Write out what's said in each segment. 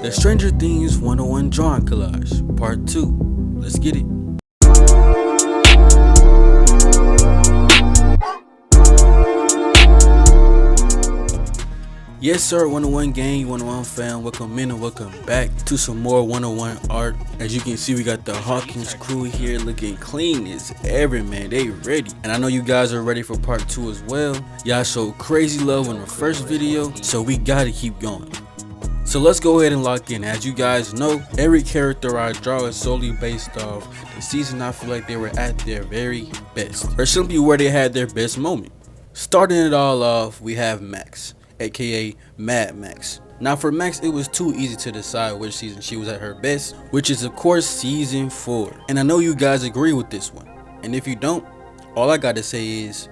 The Stranger Things 101 Drawing Collage, Part 2. Let's get it. Yes sir, 101 gang, 101 fam, welcome in and welcome back to some more 101 art. As you can see, we got the Hawkins crew here looking clean as ever, man. They ready. And I know you guys are ready for part 2 as well. Y'all showed crazy love on the first video, so we gotta keep going. So let's go ahead and lock in. As you guys know, every character I draw is solely based off the season I feel like they were at their very best, or simply where they had their best moment. Starting it all off, we have Max, aka Mad Max. Now for Max, it was too easy to decide which season she was at her best, which is of course season 4. And I know you guys agree with this one. And if you don't, all I gotta say is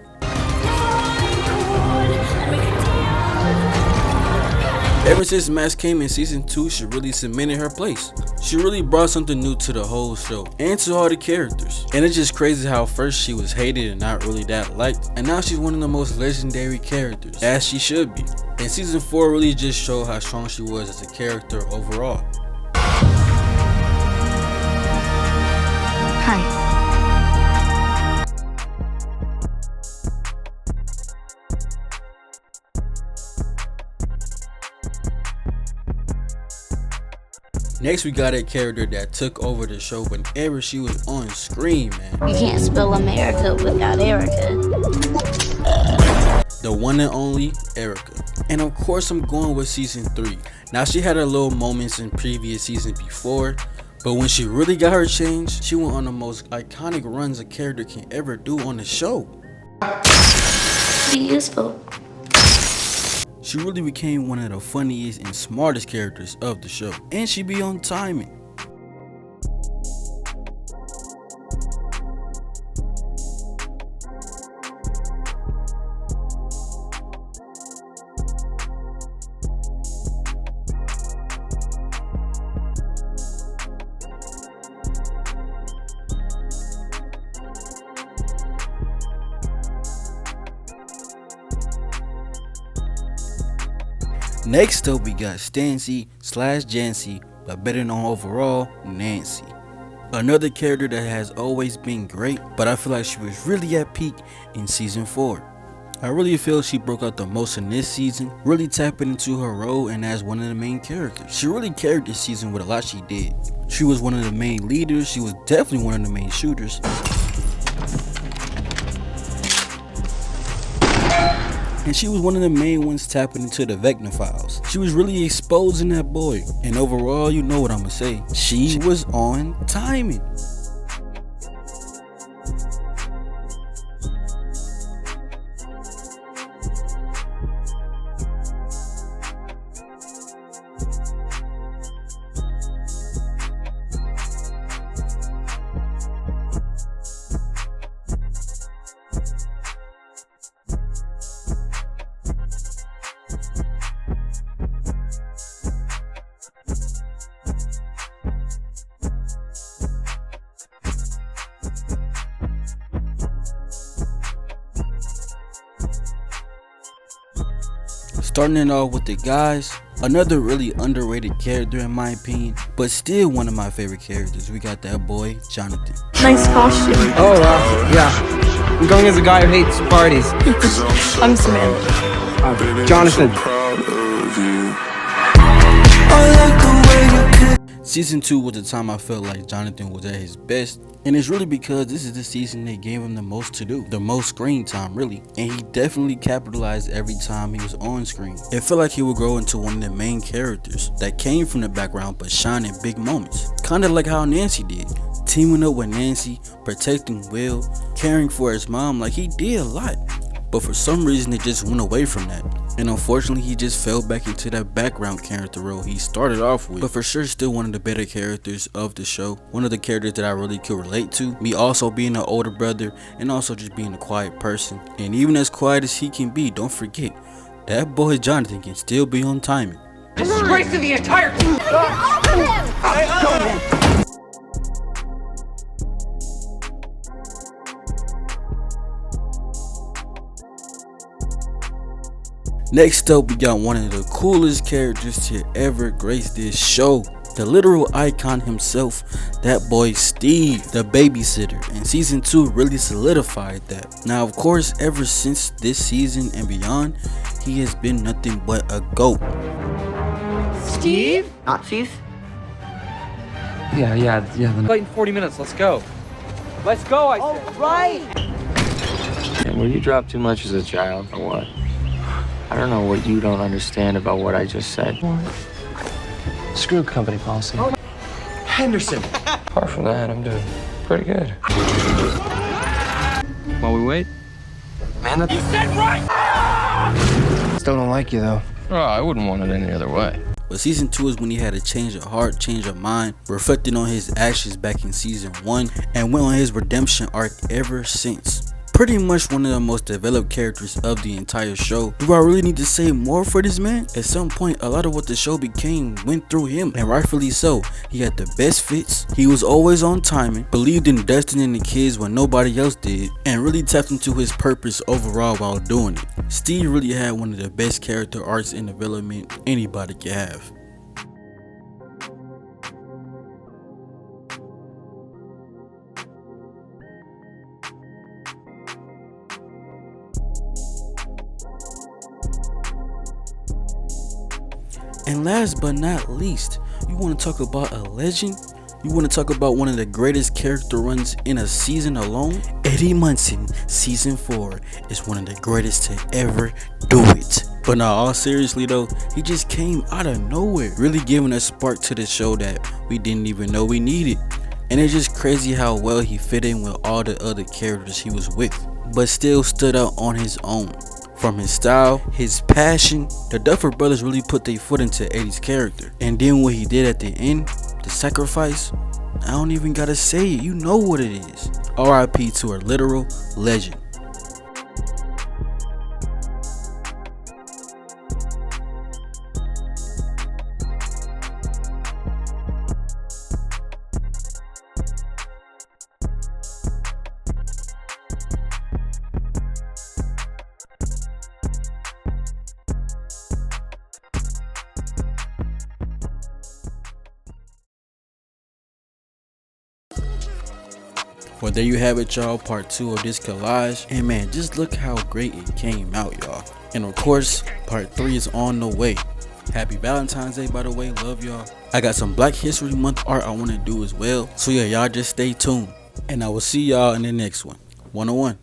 ever since Max came in season 2, she really cemented her place. She really brought something new to the whole show and to all the characters. And it's just crazy how first she was hated and not really that liked, and now she's one of the most legendary characters, as she should be. And season 4 really just showed how strong she was as a character overall. Hi. Next, we got a character that took over the show whenever she was on screen, man. You can't spell America without Erica. The one and only Erica. And of course, I'm going with season 3. Now, she had her little moments in previous seasons before, but when she really got her change, she went on the most iconic runs a character can ever do on the show. Be useful. She really became one of the funniest and smartest characters of the show, and she be on timing. Next up, we got Stancy/Jancy, but better known overall, Nancy. Another character that has always been great, but I feel like she was really at peak in season 4. I really feel she broke out the most in this season, really tapping into her role and as one of the main characters. She really carried this season with a lot she did. She was one of the main leaders, she was definitely one of the main shooters. And she was one of the main ones tapping into the Vecna files. She was really exposing that boy. And overall, you know what I'ma say. She was on timing. Starting it off with the guys, another really underrated character in my opinion, but still one of my favorite characters. We got that boy, Jonathan. Nice costume. Oh, yeah. I'm going as a guy who hates parties. I'm Samantha. Jonathan. Season 2 was the time I felt like Jonathan was at his best, and it's really because this is the season they gave him the most to do, the most screen time really, and he definitely capitalized every time he was on screen. It felt like he would grow into one of the main characters that came from the background but shine in big moments, kind of like how Nancy did, teaming up with Nancy, protecting Will, caring for his mom. Like, he did a lot, but for some reason it just went away from that. And unfortunately, he just fell back into that background character role he started off with. But for sure, still one of the better characters of the show. One of the characters that I really could relate to. Me also being an older brother and also just being a quiet person. And even as quiet as he can be, don't forget, that boy Jonathan can still be on timing. Disgrace to the entire team! Next up, we got one of the coolest characters to ever grace this show. The literal icon himself, that boy Steve, the babysitter, and season 2 really solidified that. Now of course, ever since this season and beyond, he has been nothing but a GOAT. Steve? Nazis? Yeah. Wait in 40 minutes, let's go. Let's go, I said. Oh, right! And were you dropped too much as a child, or what? I don't know what you don't understand about what I just said. Screw company policy. Henderson! Apart from that, I'm doing pretty good. While we wait. Man, you said right! Still don't like you, though. Oh, I wouldn't want it any other way. But season 2 is when he had a change of heart, change of mind, reflecting on his actions back in season 1, and went on his redemption arc ever since. Pretty much one of the most developed characters of the entire show. Do I really need to say more for this man? At some point, a lot of what the show became went through him, and rightfully so. He had the best fits, he was always on timing, believed in Dustin and the kids when nobody else did, and really tapped into his purpose overall while doing it. Steve really had one of the best character arcs and development anybody could have. And last but not least, you want to talk about a legend? You want to talk about one of the greatest character runs in a season alone? Eddie Munson, season 4, is one of the greatest to ever do it. But now, all seriously though, he just came out of nowhere, really giving a spark to the show that we didn't even know we needed. And it's just crazy how well he fit in with all the other characters he was with, but still stood out on his own. From his style, his passion, the Duffer Brothers really put their foot into Eddie's character. And then what he did at the end, the sacrifice, I don't even gotta say it, you know what it is. RIP to a literal legend. Well, there you have it, y'all, part 2 of this collage. And man, just look how great it came out, y'all. And of course, part 3 is on the way. Happy Valentine's Day, by the way. Love y'all. I got some Black History Month art I want to do as well. So yeah, y'all just stay tuned. And I will see y'all in the next one. 101.